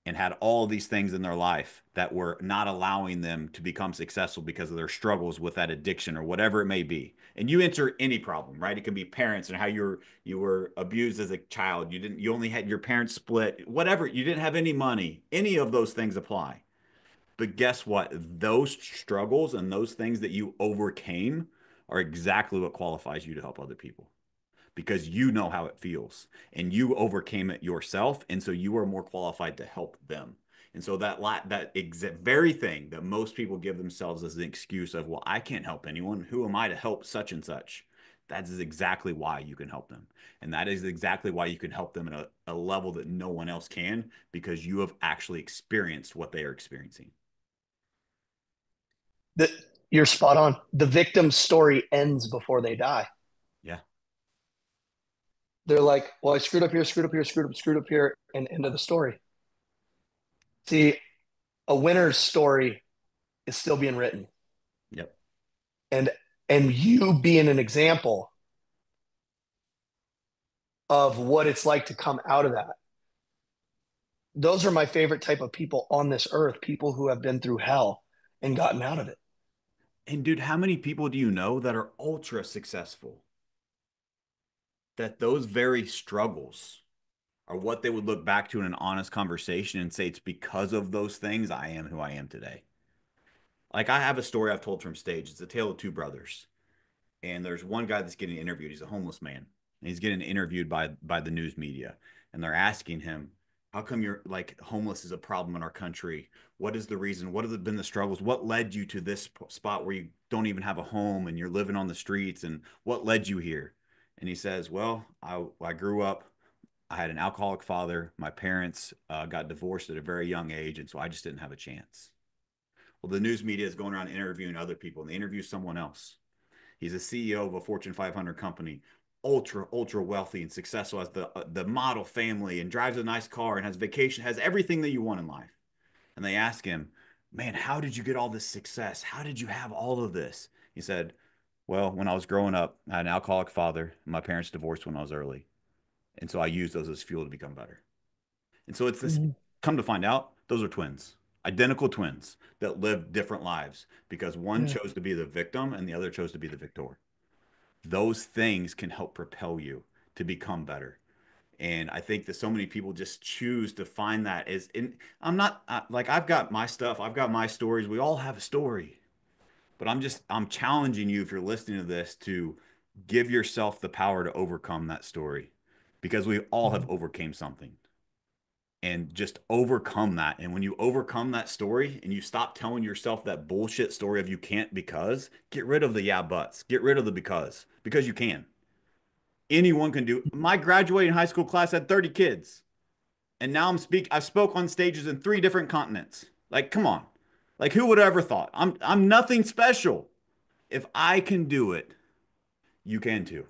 and had all of these things in their life that were not allowing them to become successful because of their struggles with that addiction or whatever it may be. And you enter any problem, right? It can be parents and how you were abused as a child. You only had your parents split, whatever. You didn't have any money. Any of those things apply. But guess what? Those struggles and those things that you overcame are exactly what qualifies you to help other people because you know how it feels and you overcame it yourself. And so you are more qualified to help them. And so that exact very thing that most people give themselves as an excuse of, well, I can't help anyone. Who am I to help such and such? That is exactly why you can help them. And that is exactly why you can help them at a level that no one else can because you have actually experienced what they are experiencing. That you're spot on. The victim's story ends before they die. Yeah. They're like, well, I screwed up here, screwed up here, screwed up here, and end of the story. See, a winner's story is still being written. Yep. And you being an example of what it's like to come out of that. Those are my favorite type of people on this earth, people who have been through hell and gotten out of it. And dude, how many people do you know that are ultra successful? That those very struggles are what they would look back to in an honest conversation and say, it's because of those things I am who I am today. Like I have a story I've told from stage. It's a tale of two brothers. And there's one guy that's getting interviewed. He's a homeless man. And he's getting interviewed by the news media. And they're asking him, how come you're like homeless is a problem in our country? What is the reason? What have been the struggles? What led you to this spot where you don't even have a home and you're living on the streets? And what led you here? And he says, well, I grew up, I had an alcoholic father. My parents got divorced at a very young age. And so I just didn't have a chance. Well, the news media is going around interviewing other people and they interview someone else. He's a CEO of a Fortune 500 company, ultra wealthy and successful, has the model family and drives a nice car and has vacation, has everything that you want in life. And they ask him, man, how did you get all this success? How did you have all of this? He said, well, when I was growing up, I had an alcoholic father. And my parents divorced when I was early. And so I used those as fuel to become better. And so it's this, Mm-hmm. come to find out, those are twins, identical twins that lived different lives because one Yeah. chose to be the victim and the other chose to be the victor. Those things can help propel you to become better. And I think that so many people just choose to find that as in, I'm not like, I've got my stuff, I've got my stories. We all have a story, but I'm challenging you if you're listening to this to give yourself the power to overcome that story because we all have Mm-hmm. overcame something and just overcome that. And when you overcome that story and you stop telling yourself that bullshit story of you can't because, get rid of the yeah buts, get rid of the because you can. Anyone can do. My graduating high school class had 30 kids, and now I spoke on stages in three different continents. Like, come on, like who would have ever thought? I'm nothing special. If I can do it, you can too.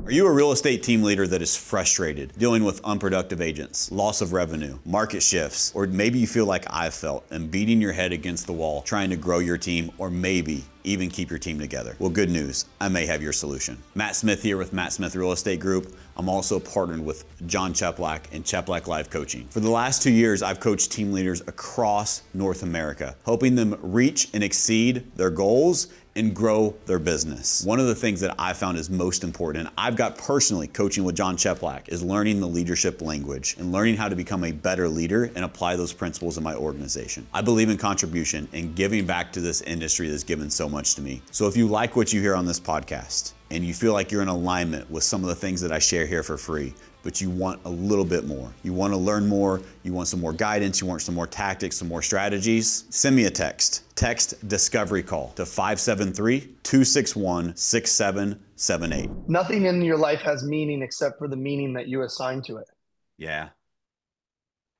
Are you a real estate team leader that is frustrated, dealing with unproductive agents, loss of revenue, market shifts, or maybe you feel like I've felt and beating your head against the wall trying to grow your team or maybe even keep your team together? Well, good news, I may have your solution. Matt Smith here with Matt Smith Real Estate Group. I'm also partnered with John Cheplack and Cheplack Life Coaching. For the last 2 years, I've coached team leaders across North America, helping them reach and exceed their goals and grow their business. One of the things that I found is most important, and I've got personally coaching with John Cheplack, is learning the leadership language and learning how to become a better leader and apply those principles in my organization. I believe in contribution and giving back to this industry that's given so much to me. So if you like what you hear on this podcast and you feel like you're in alignment with some of the things that I share here for free, but you want a little bit more. You want to learn more. You want some more guidance. You want some more tactics, some more strategies. Send me a text. Text Discovery Call to 573-261-6778. Nothing in your life has meaning except for the meaning that you assign to it. Yeah.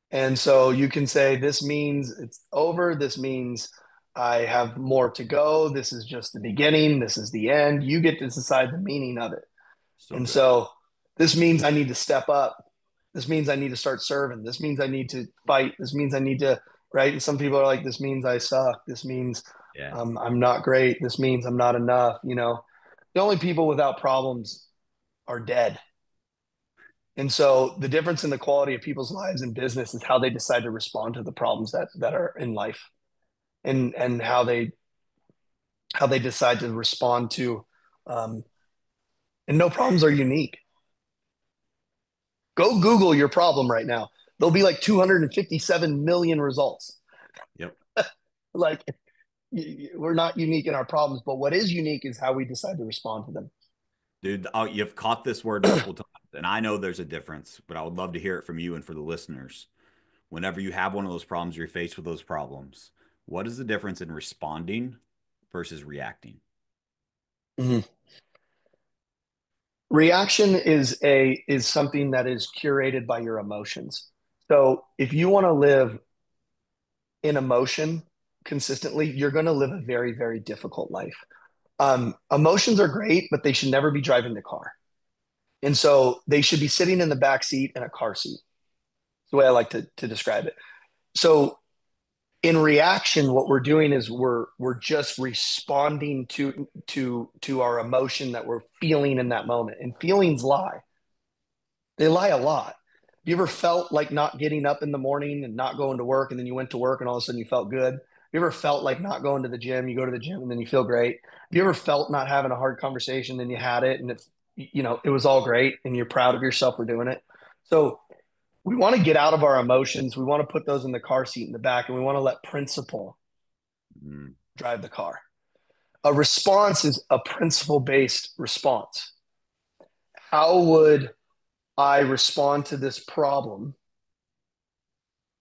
And so you can say, this means it's over. This means I have more to go. This is just the beginning. This is the end. You get to decide the meaning of it. So And good. so this means I need to step up This means I need to start serving. This means I need to fight. This means I need to, right? And some people are like, this means I suck. This means Yeah. I'm not great. This means I'm not enough. The only people without problems are dead. And so the difference in the quality of people's lives in business is how they decide to respond to the problems that are in life, and how they decide to respond to um, and no problems are unique. Go Google your problem right now. There'll be like 257 million results. Yep. Like, we're not unique in our problems, but what is unique is how we decide to respond to them. Dude, you've caught this word multiple times, and I know there's a difference, but I would love to hear it from you and for the listeners. Whenever you have one of those problems, you're faced with those problems. What is the difference in responding versus reacting? Mhm. Reaction is something that is curated by your emotions. So if you want to live in emotion consistently, you're going to live a very, very difficult life. Emotions are great, but they should never be driving the car. And so they should be sitting in the back seat in a car seat. That's the way I like to describe it. So in reaction, what we're doing is we're just responding to our emotion that we're feeling in that moment. And feelings lie. They lie a lot. Have you ever felt like not getting up in the morning and not going to work, and then you went to work and all of a sudden you felt good? Have you ever felt like not going to the gym? You go to the gym and then you feel great. Have you ever felt not having a hard conversation, then you had it and it was all great and you're proud of yourself for doing it? So we want to get out of our emotions. We want to put those in the car seat in the back, and we want to let principle Mm, drive the car. A response is a principle based response. How would I respond to this problem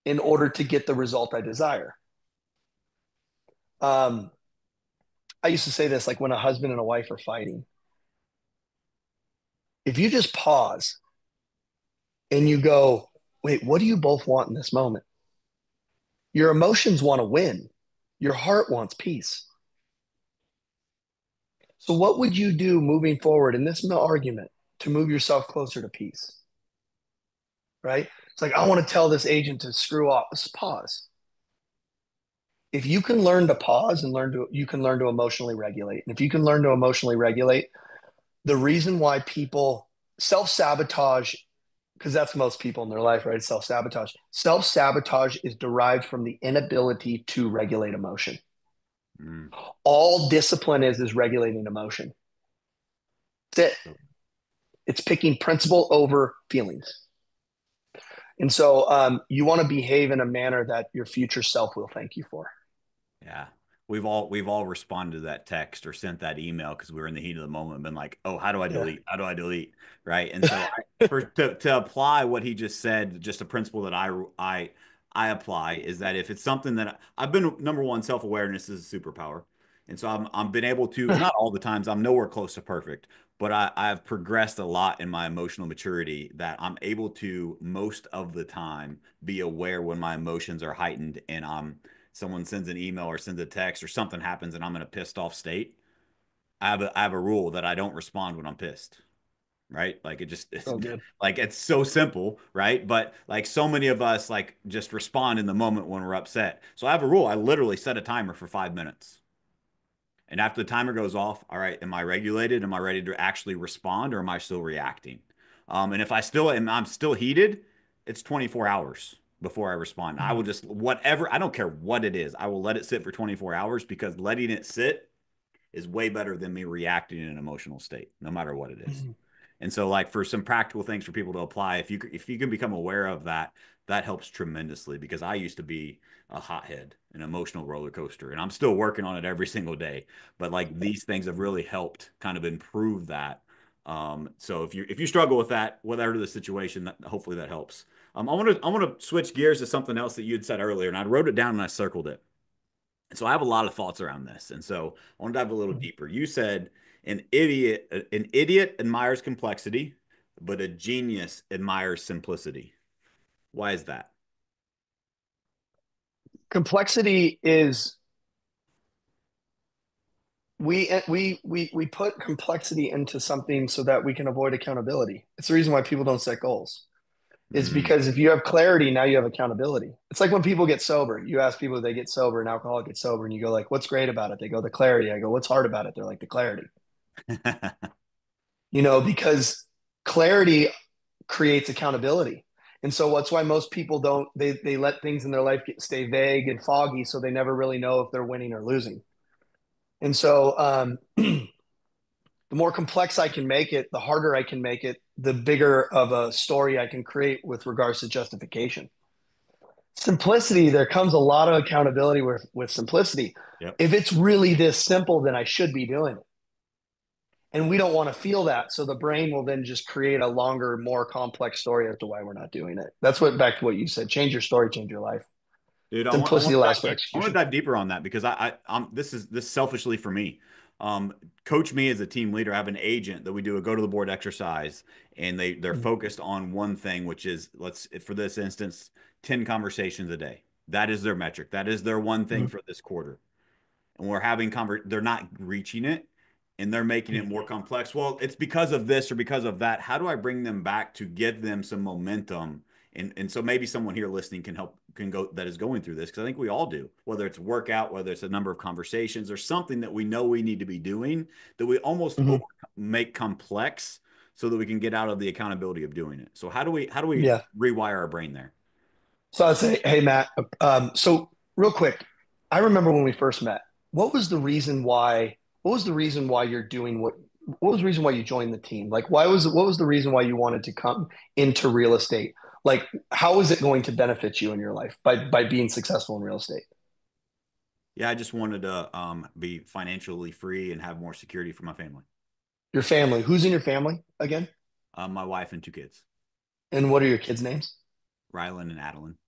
in order to get the result I desire? Um, I used to say this like when a husband and a wife are fighting. If you just pause and you go, wait, what do you both want in this moment? Your emotions want to win, your heart wants peace. So, what would you do moving forward in this argument to move yourself closer to peace? Right? It's like, I want to tell this agent to screw off. Just pause. If you can learn to pause and you can learn to emotionally regulate. And if you can learn to emotionally regulate, the reason why people self sabotage, because that's most people in their life, right? Self sabotage. Self sabotage is derived from the inability to regulate emotion. mm. All discipline is regulating emotion. That's it. So, It's picking principle over feelings. And so you want to behave in a manner that your future self will thank you for. yeah. We've all responded to that text or sent that email because we were in the heat of the moment and been like, oh, how do I Yeah. delete? How do I delete? Right. And so to apply what he just said, just a principle that I apply is that if it's something that I've been number one, self-awareness is a superpower. And so I'm been able to, not all the times, I'm nowhere close to perfect, but I've progressed a lot in my emotional maturity that I'm able to most of the time be aware when my emotions are heightened and someone sends an email or sends a text or something happens and I'm in a pissed off state. I have a rule that I don't respond when I'm pissed. Right? Like it just it's, So good. like it's so simple, right? But like so many of us like just respond in the moment when we're upset. So I have a rule. I literally set a timer for 5 minutes. And after the timer goes off, all right, am I regulated? Am I ready to actually respond or am I still reacting? And if I'm still heated, it's 24 hours before I respond. I will just whatever, I don't care what it is. I will let it sit for 24 hours because letting it sit is way better than me reacting in an emotional state, no matter what it is. Mm-hmm. And so, like for some practical things for people to apply, if you can become aware of that, that helps tremendously. Because I used to be a hothead, an emotional roller coaster, and I'm still working on it every single day. But like these things have really helped kind of improve that. So if you struggle with that, whatever the situation, hopefully that helps. I want to switch gears to something else that you had said earlier, and I wrote it down and I circled it. And so I have a lot of thoughts around this. And so I want to dive a little deeper. You said an idiot admires complexity, but a genius admires simplicity. Why is that? Complexity is we put complexity into something so that we can avoid accountability. It's the reason why people don't set goals. Is Mm. because if you have clarity, now you have accountability. It's like when people get sober. You ask people if they get sober, an alcoholic gets sober, and you go like, "What's great about it?" They go, "The clarity." I go, "What's hard about it?" They're like, "The clarity." Because clarity creates accountability. And so that's why most people don't they let things in their life stay vague and foggy, so they never really know if they're winning or losing. And so the more complex I can make it, the harder I can make it, the bigger of a story I can create with regards to justification. Simplicity, there comes a lot of accountability with simplicity. Yep. If it's really this simple, then I should be doing it. And we don't want to feel that. So the brain will then just create a longer, more complex story as to why we're not doing it. That's what back to what you said. Change your story, change your life. Dude, I want Simplicity to allows dive for deep. I want to execution. dive deeper on that because this selfishly for me. Um, Coach me as a team leader. I have an agent that we do a go to the board exercise, and they're Mhm. focused on one thing, which is let's for this instance, 10 conversations a day. That is their metric. That is their one thing Mhm. for this quarter. And we're having they're not reaching it and they're making it more complex. Well, it's because of this or because of that. How do I bring them back to give them some momentum? And so maybe someone here listening can go that is going through this because I think we all do, whether it's workout, whether it's a number of conversations or something that we know we need to be doing that we almost over Mhm. make complex so that we can get out of the accountability of doing it. So how do we Yeah. rewire our brain there? So I'd say, hey, Matt, so real quick, I remember when we first met. What was the reason why? What was the reason why you're doing what was the reason why you joined the team? Like, what was the reason why you wanted to come into real estate? Like, how is it going to benefit you in your life by being successful in real estate? Yeah, I just wanted to be financially free and have more security for my family. Your family. Who's in your family again? My wife and two kids, And what are your kids' names? Rylan and Adeline.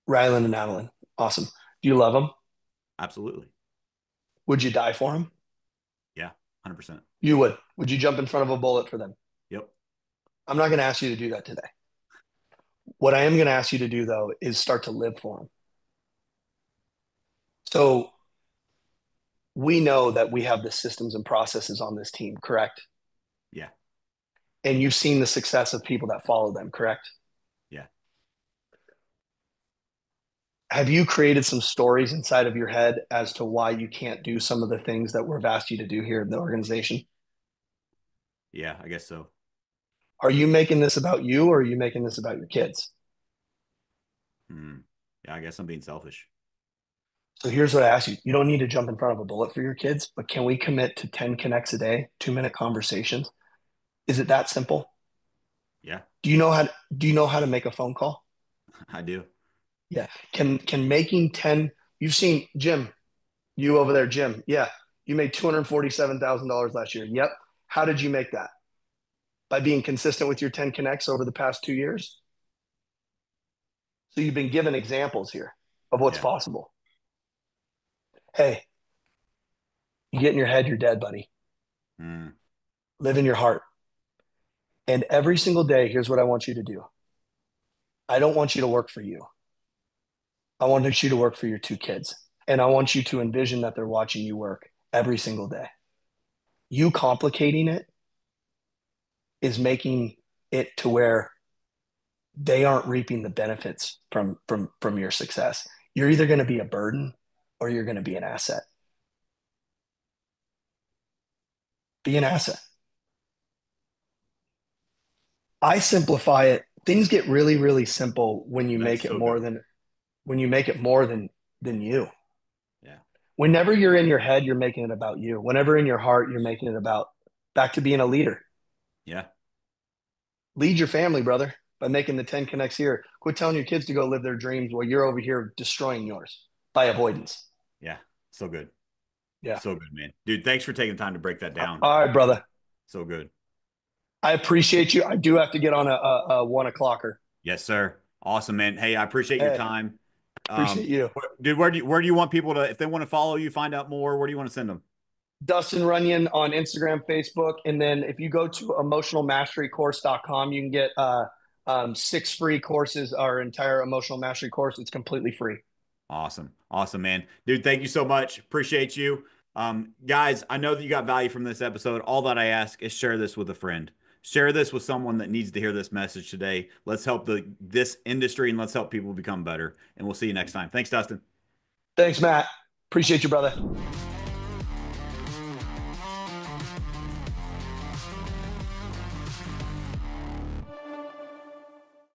Rylan and Adeline. Awesome. Do you love them? Absolutely. Would you die for them? Yeah, 100%. You would. Would you jump in front of a bullet for them? Yep. I'm not going to ask you to do that today. What I am going to ask you to do, though, is start to live for them. So we know that we have the systems and processes on this team, correct? Yeah. And you've seen the success of people that follow them, correct? Yeah. Have you created some stories inside of your head as to why you can't do some of the things that we've asked you to do here in the organization? Yeah, I guess so. Are you making this about you or are you making this about your kids? Hmm. Yeah, I guess I'm being selfish. So here's what I ask you. You don't need to jump in front of a bullet for your kids, but can we commit to 10 connects a day, 2-minute conversations? Is it that simple? Yeah, Do you know how to make a phone call? I do. Yeah. Can making 10 you've seen Jim, you over there, Jim. Yeah. You made $247,000 last year. Yep. How did you make that? By being consistent with your 10 connects over the past 2 years. So you've been given examples here of what's Yeah. possible. Hey, you get in your head, you're dead, buddy. Hmm. Live in your heart. And every single day, here's what I want you to do. I don't want you to work for you. I want you to work for your two kids. And I want you to envision that they're watching you work every single day. You complicating it is making it to where they aren't reaping the benefits from your success. You're either going to be a burden or you're going to be an asset. Be an asset. I simplify it. Things get really, really simple when you That's make it so more good. than when you make it more than you. Yeah. Whenever you're in your head, you're making it about you. Whenever in your heart, you're making it about back to being a leader. Yeah. Lead your family, brother, by making the 10 connects here. Quit telling your kids to go live their dreams while you're over here destroying yours by avoidance. Yeah. So good. Yeah. So good, man. Dude, thanks for taking time to break that down. All right, brother. So good. I appreciate you. I do have to get on a 1 o'clocker. Yes, sir. Awesome, man. Hey, I appreciate your Hey, time. appreciate you. Dude, where do you want people to if they want to follow you, find out more, where do you want to send them? Dustin Runyon on Instagram, Facebook. And then if you go to emotionalmasterycourse.com, you can get 6 free courses, our entire emotional mastery course. It's completely free. Awesome. Awesome, man. Dude, thank you so much. Appreciate you. Guys, I know that you got value from this episode. All that I ask is share this with a friend. Share this with someone that needs to hear this message today. Let's help this industry and let's help people become better. And we'll see you next time. Thanks, Dustin. Thanks, Matt. Appreciate you, brother.